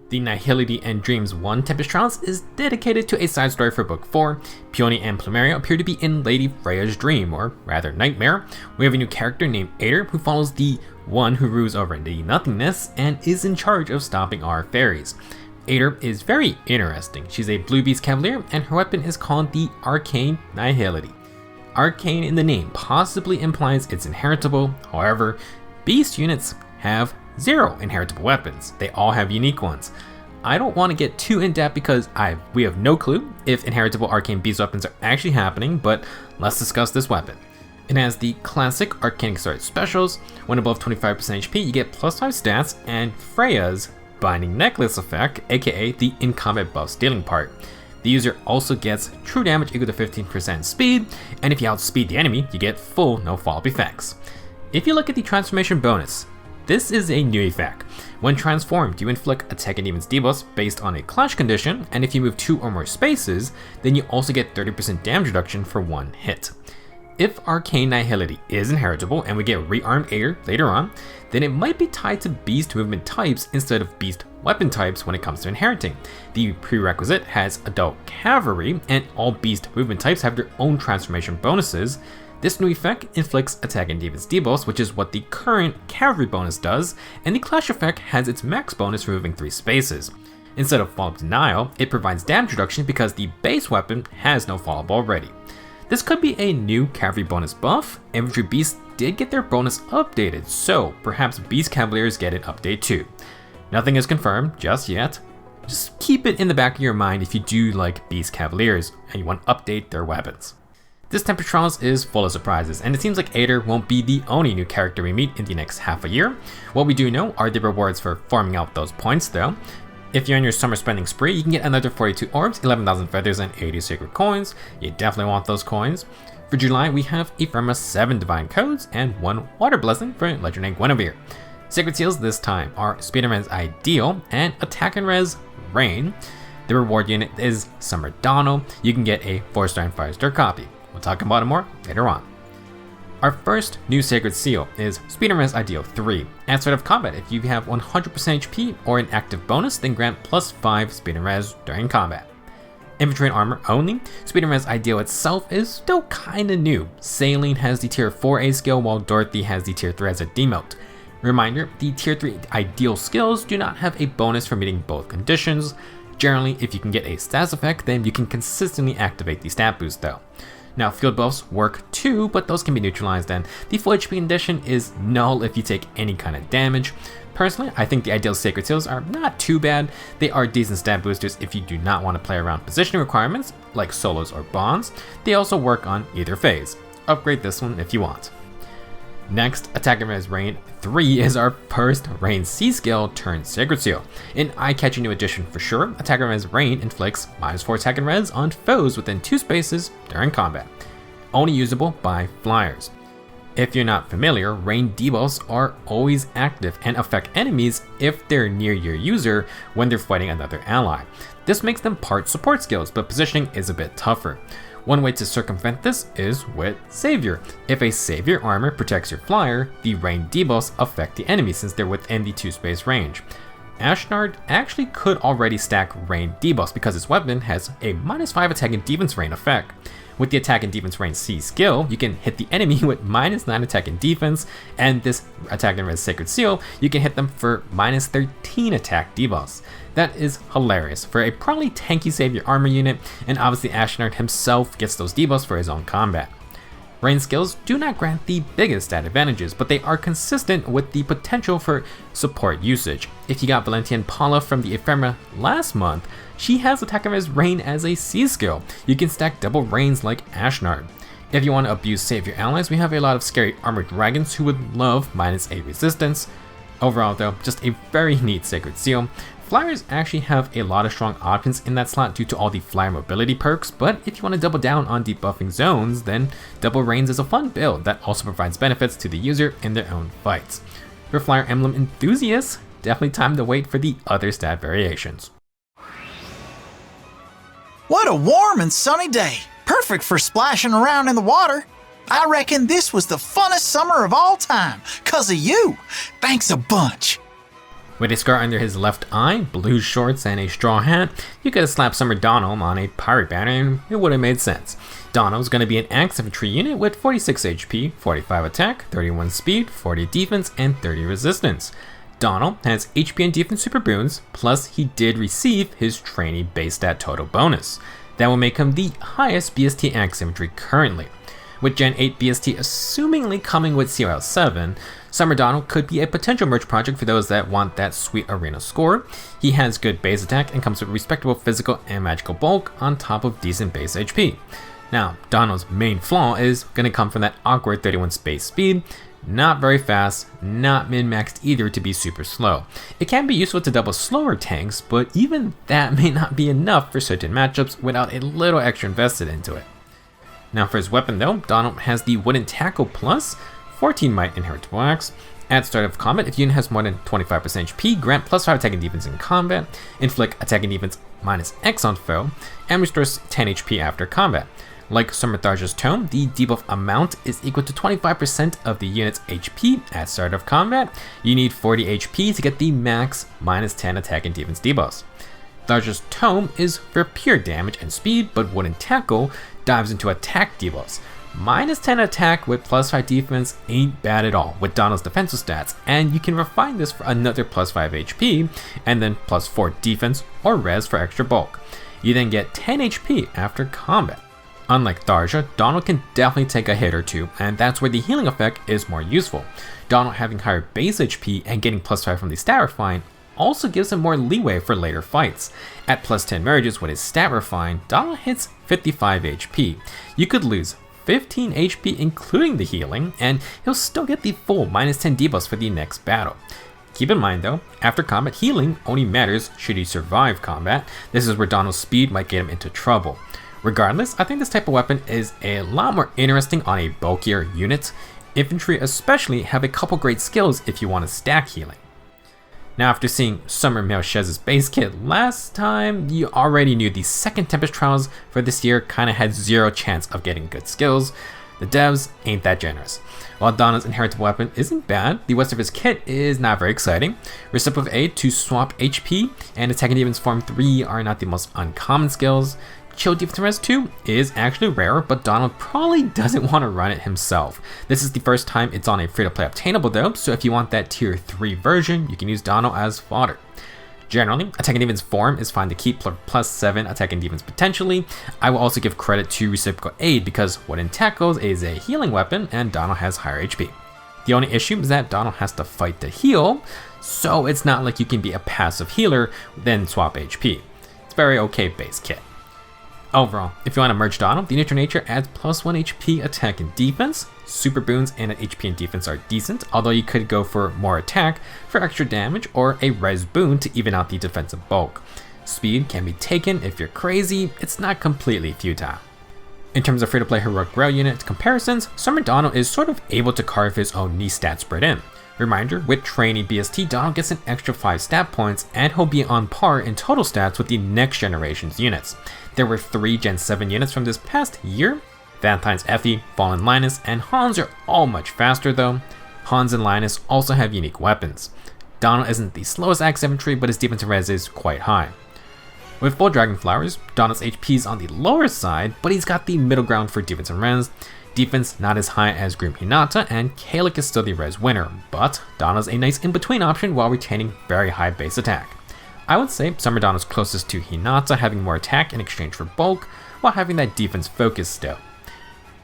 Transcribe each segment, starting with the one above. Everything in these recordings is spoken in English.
The Nihility Dreams 1 Tempest Trials is dedicated to a side story for Book 4. Peony and Plumeria appear to be in Lady Freya's dream, or rather nightmare. We have a new character named Eitr who follows the one who rules over the nothingness and is in charge of stopping our fairies. Eitr is very interesting. She's a Blue Beast Cavalier and her weapon is called the Arcane Nihility. Arcane in the name possibly implies it's inheritable, however, Beast units have 0 inheritable weapons. They all have unique ones. I don't want to get too in depth because we have no clue if inheritable Arcane Beast weapons are actually happening, but let's discuss this weapon. It has the classic Arcane Exotic specials. When above 25% HP, you get +5 stats and Freya's Binding Necklace effect, aka the in combat buff stealing part. The user also gets true damage equal to 15% speed, and if you outspeed the enemy, you get full no follow-up effects. If you look at the transformation bonus, this is a new effect. When transformed, you inflict attack and demons debuffs based on a clash condition, and if you move 2 or more spaces, then you also get 30% damage reduction for 1 hit. If Arcane Nihility is inheritable and we get rearmed Eitr later on, then it might be tied to beast movement types instead of beast weapon types when it comes to inheriting. The prerequisite has adult cavalry, and all beast movement types have their own transformation bonuses. This new effect inflicts attack and defense debuffs, which is what the current cavalry bonus does, and the clash effect has its max bonus removing 3 spaces. Instead of follow-up denial, it provides damage reduction because the base weapon has no follow-up already. This could be a new cavalry bonus buff. Infantry Beasts did get their bonus updated, so perhaps Beast Cavaliers get an update too. Nothing is confirmed just yet. Just keep it in the back of your mind if you do like Beast Cavaliers and you want to update their weapons. This Tempest Trials is full of surprises, and it seems like Eitr won't be the only new character we meet in the next half a year. What we do know are the rewards for farming out those points though. If you're on your summer spending spree, you can get another 42 orbs, 11,000 feathers, and 80 sacred coins. You definitely want those coins. For July, we have Ephraim's 7 divine codes and 1 water blessing for legendary Guinevere. Sacred Seals this time are Speed and Res Ideal and Attack and Res Rein. The reward unit is Summer Donnel. You can get a 4-star and 5-star copy. We'll talk about it more later on. Our first new Sacred Seal is Speed and Res Ideal 3. At start of combat, if you have 100% HP or an active bonus, then grant +5 Speed and Res during combat. Infantry and Armor only. Speed and Res Ideal itself is still kinda new. Saline has the tier 4A skill while Dorothy has the tier 3 as a demote. Reminder, the tier 3 ideal skills do not have a bonus for meeting both conditions. Generally, if you can get a status effect, then you can consistently activate the stat boost though. Now, field buffs work too, but those can be neutralized, and the full HP condition is null if you take any kind of damage. Personally, I think the ideal Sacred Seals are not too bad. They are decent stat boosters if you do not want to play around positioning requirements, like solos or bonds. They also work on either phase. Upgrade this one if you want. Next, Attack and Res Rein 3 is our first Rein C skill turned Sacred Seal. An eye-catching new addition for sure. Attack and Res Rein inflicts -4 attack and res on foes within 2 spaces during combat. Only usable by flyers. If you're not familiar, Rein debuffs are always active and affect enemies if they're near your user when they're fighting another ally. This makes them part support skills, but positioning is a bit tougher. One way to circumvent this is with Savior. If a Savior armor protects your flyer, the Rein debuffs affect the enemy since they're within the 2-space range. Ashnard actually could already stack Rein debuffs because his weapon has a -5 attack and defense Rein effect. With the attack and defense Rein C skill, you can hit the enemy with -9 attack and defense, and this Attack and Res Sacred Seal, you can hit them for -13 attack debuffs. That is hilarious for a probably tanky Savior armor unit, and obviously Ashnard himself gets those debuffs for his own combat. Rein skills do not grant the biggest stat advantages, but they are consistent with the potential for support usage. If you got Valentia and Paula from the Ephemera last month, she has Attack and Res Rein as a C skill. You can stack double Reins like Ashnard. If you want to abuse Savior allies, we have a lot of scary armored dragons who would love -8 resistance. Overall though, just a very neat Sacred Seal. Flyers actually have a lot of strong options in that slot due to all the flyer mobility perks, but if you want to double down on debuffing zones, then double Reins is a fun build that also provides benefits to the user in their own fights. For Flyer Emblem enthusiasts, definitely time to wait for the other stat variations. What a warm and sunny day! Perfect for splashing around in the water. I reckon this was the funnest summer of all time, 'cause of you. Thanks a bunch. With a scar under his left eye, blue shorts, and a straw hat, you could have slapped Summer Donnel on a pirate banner and it would have made sense. Donnel is going to be an Axe Infantry unit with 46 HP, 45 attack, 31 speed, 40 defense, and 30 resistance. Donnel has HP and defense super boons, plus he did receive his trainee base stat total bonus. That will make him the highest BST Axe Infantry currently. With Gen 8 BST assumingly coming with CRL 7, Summer Donnel could be a potential merch project for those that want that sweet arena score. He has good base attack and comes with respectable physical and magical bulk on top of decent base HP. Now, Donnel's main flaw is going to come from that awkward 31 space speed. Not very fast, not min-maxed either to be super slow. It can be useful to double slower tanks, but even that may not be enough for certain matchups without a little extra invested into it. Now for his weapon though, Donnel has the Wooden Tackle Plus, 14 Might Inheritable Axe. At start of combat, if the unit has more than 25% HP, grant plus 5 attack and defense in combat, inflict attack and defense minus X on foe, and restores 10 HP after combat. Like Summer Tharja's Tome, the debuff amount is equal to 25% of the unit's HP at start of combat. You need 40 HP to get the max minus 10 attack and defense debuffs. Tharja's Tome is for pure damage and speed, but Wooden Tackle dives into attack debuffs. Minus 10 attack with plus 5 defense ain't bad at all with Donnel's defensive stats, and you can refine this for another plus 5 HP, and then plus 4 defense or res for extra bulk. You then get 10 HP after combat. Unlike Tharja, Donnel can definitely take a hit or two, and that's where the healing effect is more useful. Donnel having higher base HP and getting plus 5 from the stat refine also gives him more leeway for later fights. At plus 10 marriages with his stat refine, Donnel hits 55 HP. You could lose 15 HP including the healing, and he'll still get the full minus 10 debuffs for the next battle. Keep in mind though, after combat healing only matters should he survive combat. This is where Donnel's speed might get him into trouble. Regardless, I think this type of weapon is a lot more interesting on a bulkier unit. Infantry especially have a couple great skills if you want to stack healing. Now after seeing Summer Melchez's base kit last time, you already knew the second Tempest Trials for this year kinda had zero chance of getting good skills. The devs ain't that generous. While Donnel's inheritable weapon isn't bad, the rest of his kit is not very exciting. Reciprocal Aid to swap HP and Attack and Defense Form 3 are not the most uncommon skills. Chill Defense Res 2 is actually rare, but Donnel probably doesn't want to run it himself. This is the first time it's on a free-to-play obtainable though, so if you want that tier 3 version, you can use Donnel as fodder. Generally, Attack and Defense Form is fine to keep plus 7 Attack and Defense potentially. I will also give credit to Reciprocal Aid because Wooden Tackles is a healing weapon and Donnel has higher HP. The only issue is that Donnel has to fight to heal, so it's not like you can be a passive healer then swap HP. It's a very okay base kit. Overall, if you want to merge Donnel, the Neutral Nature adds plus 1 HP attack and defense. Super boons and an HP and defense are decent, although you could go for more attack for extra damage or a res boon to even out the defensive bulk. Speed can be taken if you're crazy, it's not completely futile. In terms of free-to-play heroic rail unit comparisons, Summer Donnel is sort of able to carve his own niche stat spread in. Reminder, with trainee BST, Donnel gets an extra 5 stat points and he'll be on par in total stats with the next generation's units. There were 3 Gen 7 units from this past year. Valentine's Effie, Fallen Linus, and Hans are all much faster though. Hans and Linus also have unique weapons. Donnel isn't the slowest Axe Infantry, but his defensive res is quite high. With full Dragon Flowers, Donnel's HP is on the lower side, but he's got the middle ground for defense and res. Defense not as high as Grim Hinata, and Kalik is still the res winner, but Donnel's a nice in-between option while retaining very high base attack. I would say Summer Donnel's closest to Hinata, having more attack in exchange for bulk, while having that defense focus still.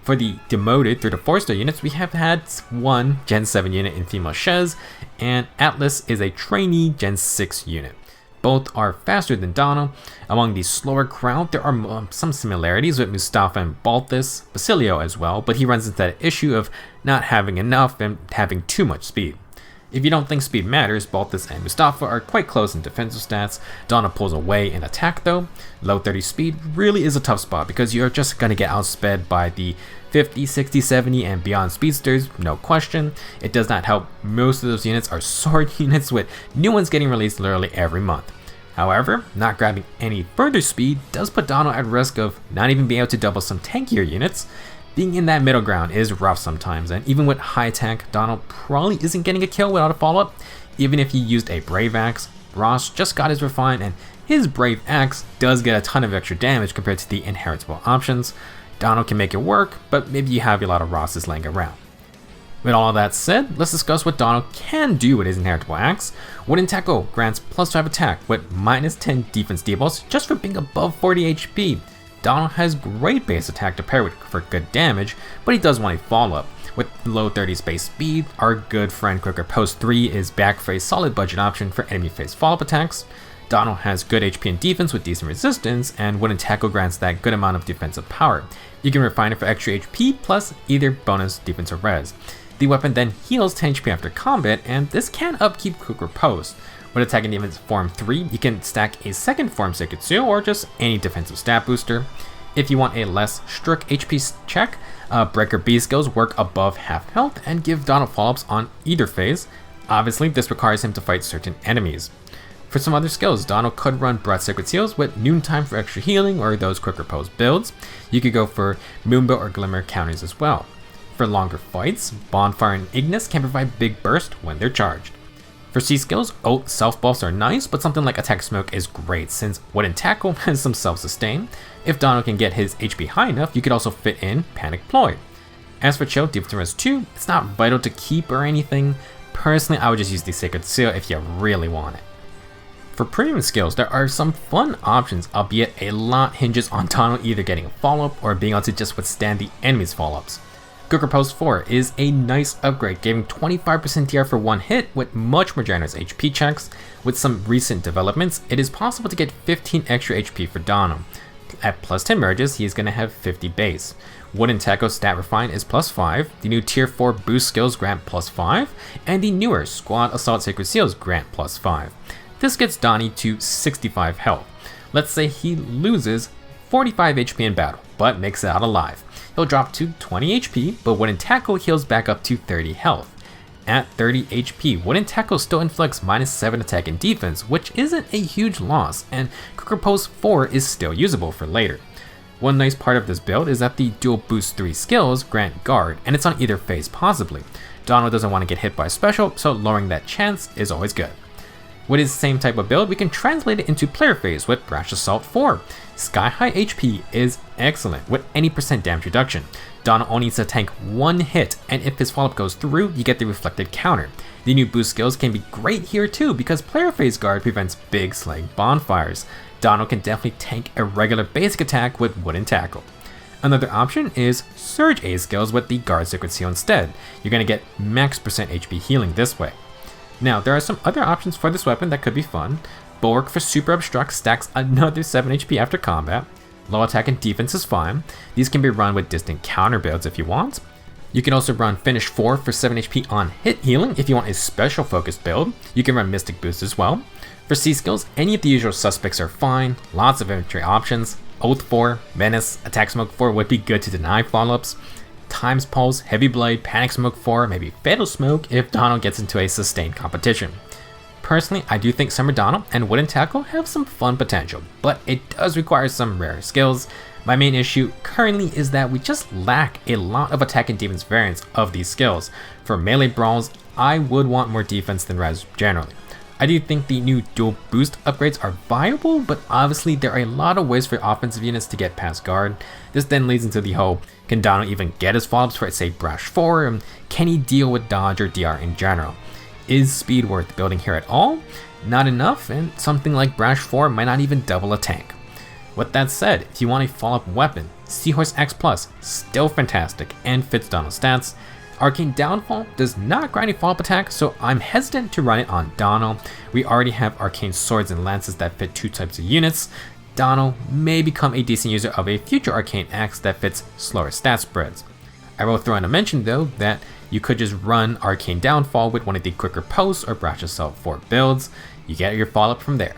For the demoted through the 4-star units, we have had one Gen 7 unit in Female Shez, and Atlas is a trainee Gen 6 unit. Both are faster than Donnel. Among the slower crowd, there are some similarities with Mustafa and Balthus, Basilio as well, but he runs into that issue of not having enough and having too much speed. If you don't think speed matters, Balthus and Mustafa are quite close in defensive stats. Donnel pulls away in attack though. Low 30 speed really is a tough spot because you're just going to get outsped by the 50, 60, 70 and beyond speedsters, no question. It does not help most of those units are sword units with new ones getting released literally every month. However, not grabbing any further speed does put Donnel at risk of not even being able to double some tankier units. Being in that middle ground is rough sometimes, and even with high attack, Donnel probably isn't getting a kill without a follow-up. Even if you used a Brave Axe, Ross just got his Refine, and his Brave Axe does get a ton of extra damage compared to the inheritable options. Donnel can make it work, but maybe you have a lot of Rosses laying around. With all of that said, let's discuss what Donnel can do with his inheritable axe. Wooden Tackle grants +5 attack with -10 defense debuffs just for being above 40 HP. Donnel has great base attack to pair with for good damage, but he does want a follow-up. With low 30s base speed, our good friend Quicker Post 3 is back for a solid budget option for enemy phase follow-up attacks. Donnel has good HP and defense with decent resistance, and Wooden Tackle grants that good amount of defensive power. You can refine it for extra HP plus either bonus defense or res. The weapon then heals 10 HP after combat, and this can upkeep Quicker Post. With attack and defense form 3, you can stack a second form Sacred Seal or just any defensive stat booster. If you want a less strict HP check, Breaker B skills work above half health and give Donnel follow-ups on either phase. Obviously, this requires him to fight certain enemies. For some other skills, Donnel could run Breath Sacred Seals with Noontime for extra healing or those Quicker Post builds. You could go for Moonbow or Glimmer counters as well. For longer fights, Bonfire and Ignis can provide big burst when they're charged. For C skills, Oath self-buffs are nice, but something like Attack Smoke is great since Wooden Tackle has some self-sustain. If Donnel can get his HP high enough, you could also fit in Panic Ploy. As for Chill, Defense Res 2, it's not vital to keep or anything. Personally, I would just use the Sacred Seal if you really want it. For premium skills, there are some fun options, albeit a lot hinges on Donnel either getting a follow-up or being able to just withstand the enemy's follow-ups. Quicker Post 4 is a nice upgrade, giving 25% TR for one hit with much more generous HP checks. With some recent developments, it is possible to get 15 extra HP for Donnel. At +10 merges, he is going to have 50 base. Wooden Tackle Stat Refine is +5, the new Tier 4 boost skills grant +5, and the newer Squad Assault Sacred Seals grant +5. This gets Donnie to 65 health. Let's say he loses 45 HP in battle, but makes it out alive. He'll drop to 20 HP, but Wooden Tackle heals back up to 30 health. At 30 HP, Wooden Tackle still inflicts -7 attack and defense, which isn't a huge loss, and Quicker Post 4 is still usable for later. One nice part of this build is that the dual boost 3 skills grant guard, and it's on either phase possibly. Donnel doesn't want to get hit by a special, so lowering that chance is always good. With his same type of build, we can translate it into player phase with Brash Assault 4. Sky High HP is excellent with any % damage reduction. Donnel only needs to tank one hit, and if his follow-up goes through, you get the reflected counter. The new boost skills can be great here too because player phase guard prevents big slaying bonfires. Donnel can definitely tank a regular basic attack with Wooden Tackle. Another option is Surge A skills with the Guard Sacred Seal instead. You're going to get max % HP healing this way. Now, there are some other options for this weapon that could be fun. Bulwark for Super Obstruct stacks another 7 HP after combat. Low attack and defense is fine. These can be run with distant counter builds if you want. You can also run Finish 4 for 7 HP on hit healing if you want a special focused build. You can run Mystic Boost as well. For C skills, any of the usual suspects are fine. Lots of inventory options. Oath 4, Menace, Attack Smoke 4 would be good to deny follow-ups. Times Pulse, Heavy Blade, Panic Smoke 4, maybe Fatal Smoke if Donnel gets into a sustained competition. Personally, I do think Summer Donnel and Wooden Tackle have some fun potential, but it does require some rare skills. My main issue currently is that we just lack a lot of attack and defense variants of these skills. For melee brawls, I would want more defense than res generally. I do think the new dual boost upgrades are viable, but obviously there are a lot of ways for offensive units to get past guard. This then leads into the whole, can Donnel even get his follow-ups for say Brash 4, and can he deal with dodge or DR in general? Is speed worth building here at all? Not enough, and something like Brash 4 might not even double a tank. With that said, if you want a follow-up weapon, Seahorse X Plus, still fantastic and fits Donnel's stats. Arcane Downfall does not grind a follow-up attack, so I'm hesitant to run it on Donnel. We already have Arcane Swords and Lances that fit 2 types of units. Donnel may become a decent user of a future Arcane Axe that fits slower stat spreads. I will throw in a mention though that you could just run Arcane Downfall with one of the Quicker Posts or Brash Assault 4 builds. You get your follow-up from there.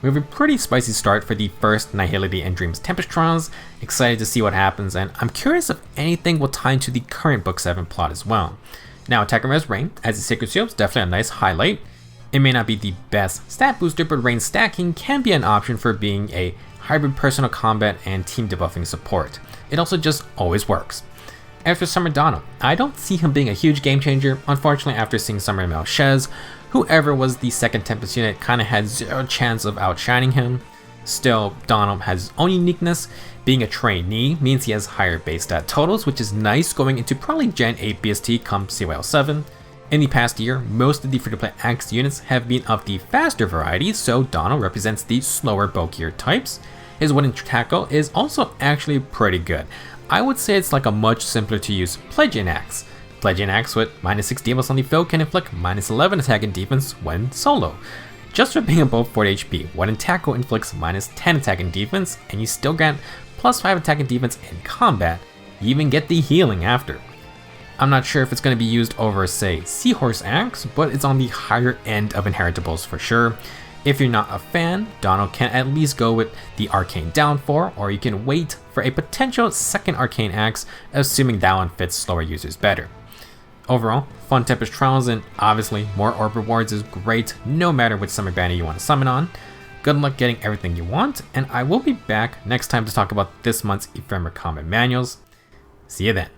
We have a pretty spicy start for the first Nihility Dreams Tempest Trials. Excited to see what happens, and I'm curious if anything will tie into the current Book 7 plot as well. Now, Attack and Res Rein as a Sacred Seal is definitely a nice highlight. It may not be the best stat booster, but Rein stacking can be an option for being a hybrid personal combat and team debuffing support. It also just always works. As for Summer Donnel, I don't see him being a huge game changer. Unfortunately, after seeing Summer Malchez whoever was the second Tempest unit kind of had zero chance of outshining him. Still, Donnel has his own uniqueness. Being a trainee means he has higher base stat totals, which is nice going into probably Gen 8 BST come CYL 7. In the past year, most of the free-to-play Axe units have been of the faster variety, so Donnel represents the slower, bulkier types. His wooden tackle is also actually pretty good. I would say it's like a much simpler to use Pledgeon Axe. Pledgeon Axe with -6 defense on the field can inflict -11 attack and defense when solo. Just for being above 40 HP, wooden tackle inflicts -10 attack and defense, and you still grant +5 attack and defense in combat. You even get the healing after. I'm not sure if it's going to be used over, say, Seahorse Axe, but it's on the higher end of inheritables for sure. If you're not a fan, Donnel can at least go with the Arcane Downfall, or you can wait for a potential second Arcane Axe, assuming that one fits slower users better. Overall, fun Tempest Trials, and obviously more orb rewards is great no matter which summer banner you want to summon on. Good luck getting everything you want, and I will be back next time to talk about this month's Ephemeral Combat Manuals. See you then.